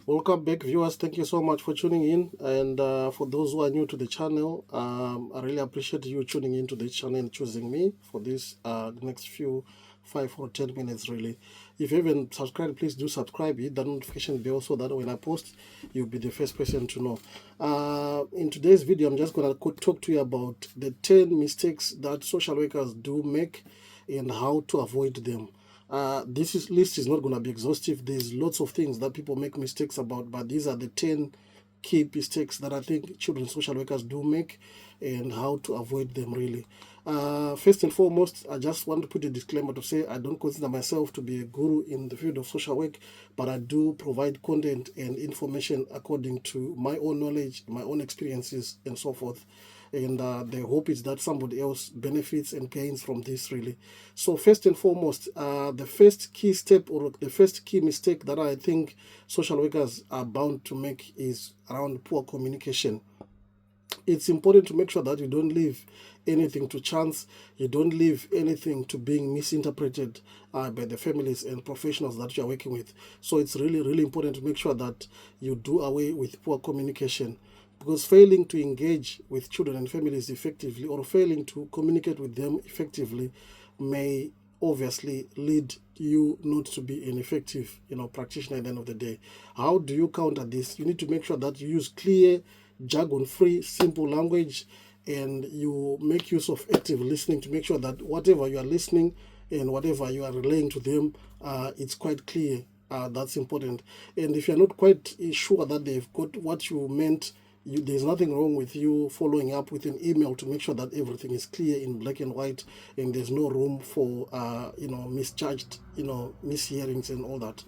Welcome back, viewers. Thank you so much for tuning in. And for those who are new to the channel, I really appreciate you tuning into the channel and choosing me for this next few 5 or 10 minutes, really. If you haven't subscribed, please do subscribe, hit the notification bell so that when I post, you'll be the first person to know. In today's video, I'm just going to talk to you about the 10 mistakes that social workers do make and how to avoid them. This list is not going to be exhaustive. There's lots of things that people make mistakes about, but these are the 10 key mistakes that I think children's social workers do make and how to avoid them, really. First and foremost, I just want to put a disclaimer to say I don't consider myself to be a guru in the field of social work, but I do provide content and information according to my own knowledge, my own experiences, and so forth. And the hope is that somebody else benefits and gains from this, really. So first and foremost, the first key step or the first key mistake that I think social workers are bound to make is around poor communication. It's important to make sure that you don't leave anything to chance, you don't leave anything to being misinterpreted by the families and professionals that you are working with. So it's really, really important to make sure that you do away with poor communication, because failing to engage with children and families effectively or failing to communicate with them effectively may obviously lead you not to be an effective practitioner at the end of the day. How do you counter this? You need to make sure that you use clear, jargon free, simple language, and you make use of active listening to make sure that whatever you are listening and whatever you are relaying to them, it's quite clear. That's important. And if you're not quite sure that they've got what you meant, there's nothing wrong with you following up with an email to make sure that everything is clear in black and white and there's no room for misjudged mishearings and all that.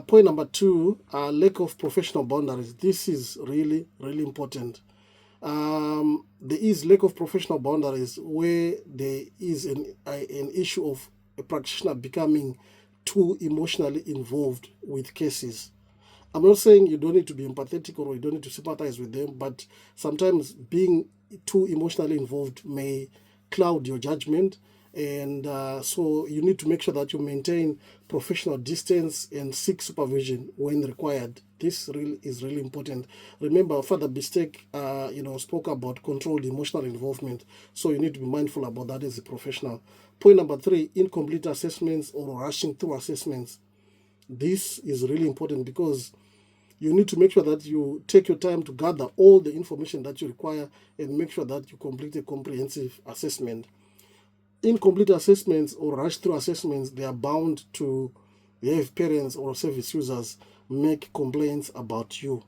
Point number two, lack of professional boundaries. This is really, really important. There is lack of professional boundaries where there is an issue of a practitioner becoming too emotionally involved with cases. I'm not saying you don't need to be empathetic or you don't need to sympathize with them, but sometimes being too emotionally involved may cloud your judgment. And so you need to make sure that you maintain professional distance and seek supervision when required. This really is really important. Remember, Father Bistek, spoke about controlled emotional involvement. So you need to be mindful about that as a professional. Point number three, incomplete assessments or rushing through assessments. This is really important because you need to make sure that you take your time to gather all the information that you require and make sure that you complete a comprehensive assessment. Incomplete assessments or rush through assessments, they are bound to have parents or service users make complaints about you.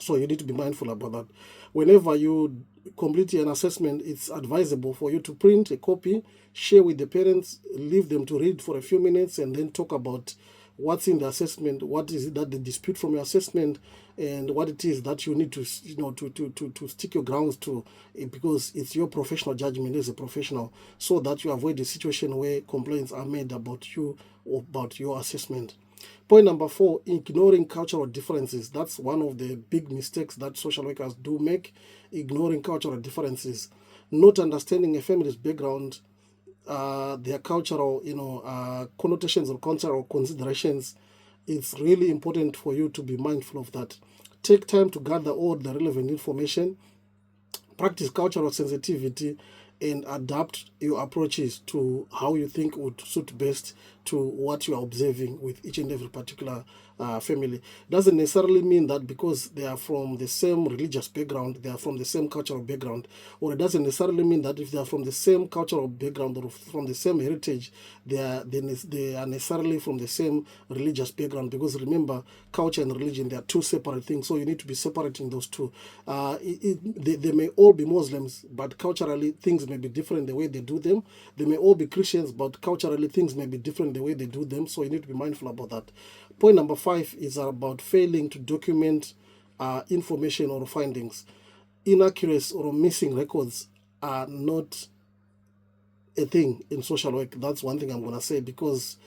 So you need to be mindful about that. Whenever you complete an assessment, it's advisable for you to print a copy, share with the parents, leave them to read for a few minutes, and then talk about what's in the assessment, what is it that they dispute from your assessment, and what it is that you need to to stick your grounds to, because it's your professional judgment as a professional, so that you avoid a situation where complaints are made about you or about your assessment. Point number four, ignoring cultural differences. That's one of the big mistakes that social workers do make, ignoring cultural differences, not understanding a family's background, their cultural, connotations or cultural considerations. It's really important for you to be mindful of that. Take time to gather all the relevant information, practice cultural sensitivity, and adapt your approaches to how you think would suit best to what you are observing with each and every particular family. Doesn't necessarily mean that because they are from the same religious background, they are from the same cultural background, or it doesn't necessarily mean that if they are from the same cultural background or from the same heritage, they are necessarily from the same religious background. Because remember, culture and religion, they are two separate things, so you need to be separating those two. They may all be Muslims, but culturally things may be different the way they do them. They may all be Christians, but culturally things may be different the way they do them, so you need to be mindful about that. Point number five is about failing to document information or findings. Inaccuracy or missing records are not a thing in social work. That's one thing I'm going to say, because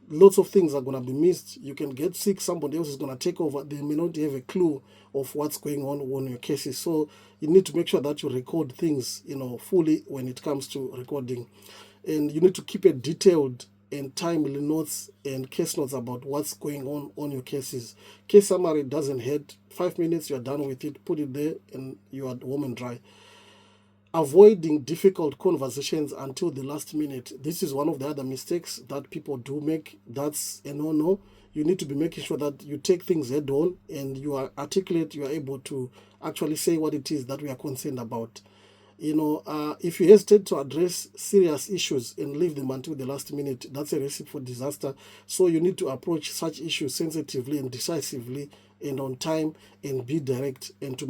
lots of things are going to be missed. You can get sick, somebody else is going to take over. They may not have a clue of what's going on your cases. So you need to make sure that you record things, fully when it comes to recording. And you need to keep a detailed and timely notes and case notes about what's going on your cases. Case summary doesn't hurt. 5 minutes, you're done with it. Put it there and you are warm and dry. Avoiding difficult conversations until the last minute. This is one of the other mistakes that people do make. That's a no-no. You need to be making sure that you take things head on and you are articulate, you are able to actually say what it is that we are concerned about. If you hesitate to address serious issues and leave them until the last minute, that's a recipe for disaster. So you need to approach such issues sensitively and decisively and on time and be direct, and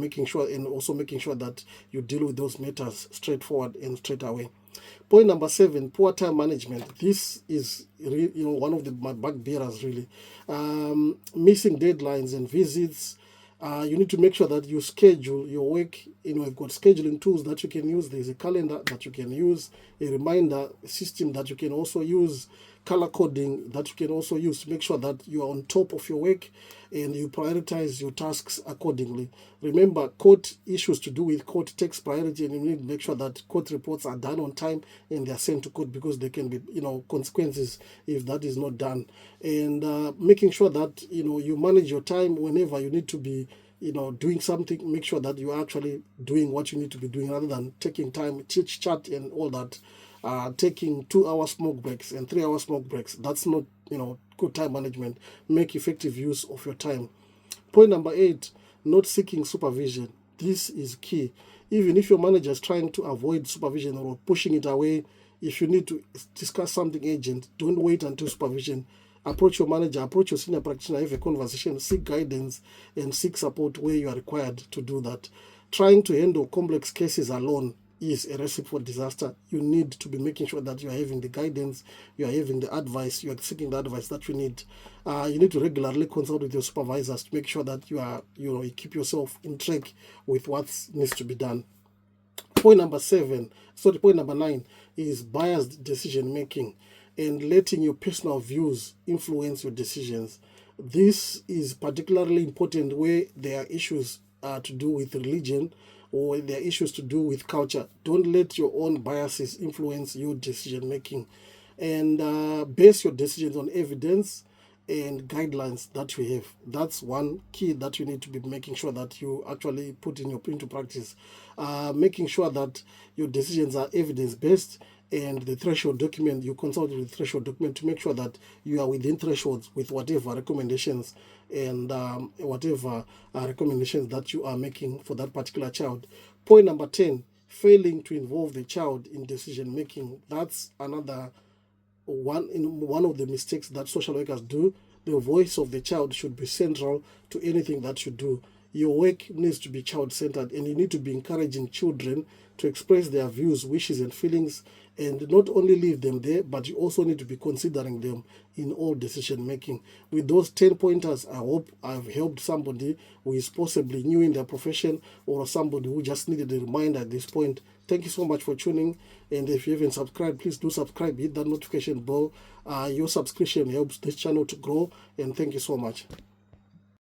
also making sure that you deal with those matters straightforward and straight away. Point number 7, poor time management. This is one of my bugbearers really. Missing deadlines and visits. You need to make sure that you schedule your work. You've got scheduling tools that you can use. There's a calendar that you can use, a reminder system that you can also use, color coding that you can also use to make sure that you are on top of your work and you prioritize your tasks accordingly. Remember, court issues to do with court takes priority, and you need to make sure that court reports are done on time and they are sent to court, because there can be consequences if that is not done. And making sure that you manage your time. Whenever you need to be doing something, make sure that you are actually doing what you need to be doing, rather than taking time, chit chat and all that. Taking 2-hour smoke breaks and 3-hour smoke breaks, that's not good time management. Make effective use of your time. Point number 8, not seeking supervision. This is key. Even if your manager is trying to avoid supervision or pushing it away, if you need to discuss something urgent, don't wait until supervision. Approach your manager, approach your senior practitioner, have a conversation, seek guidance and seek support where you are required to do that. Trying to handle complex cases alone is a recipe for disaster. You need to be making sure that you are having the guidance, you are having the advice, you are seeking the advice that you need. You need to regularly consult with your supervisors to make sure that you keep yourself in track with what needs to be done. Point number 9 is biased decision making and letting your personal views influence your decisions. This is particularly important where there are issues to do with religion, or there are issues to do with culture. Don't let your own biases influence your decision making, and base your decisions on evidence and guidelines that we have. That's one key that you need to be making sure that you actually put into practice. Making sure that your decisions are evidence-based, and the threshold document, you consult with the threshold document to make sure that you are within thresholds with whatever recommendations and whatever recommendations that you are making for that particular child. Point number 10, failing to involve the child in decision making. That's another one of the mistakes that social workers do. The voice of the child should be central to anything that you do. Your work needs to be child-centered, and you need to be encouraging children to express their views, wishes, and feelings, and not only leave them there, but you also need to be considering them in all decision-making. With those 10 pointers, I hope I've helped somebody who is possibly new in their profession, or somebody who just needed a reminder at this point. Thank you so much for tuning, and if you haven't subscribed, please do subscribe, hit that notification bell. Your subscription helps this channel to grow, and thank you so much.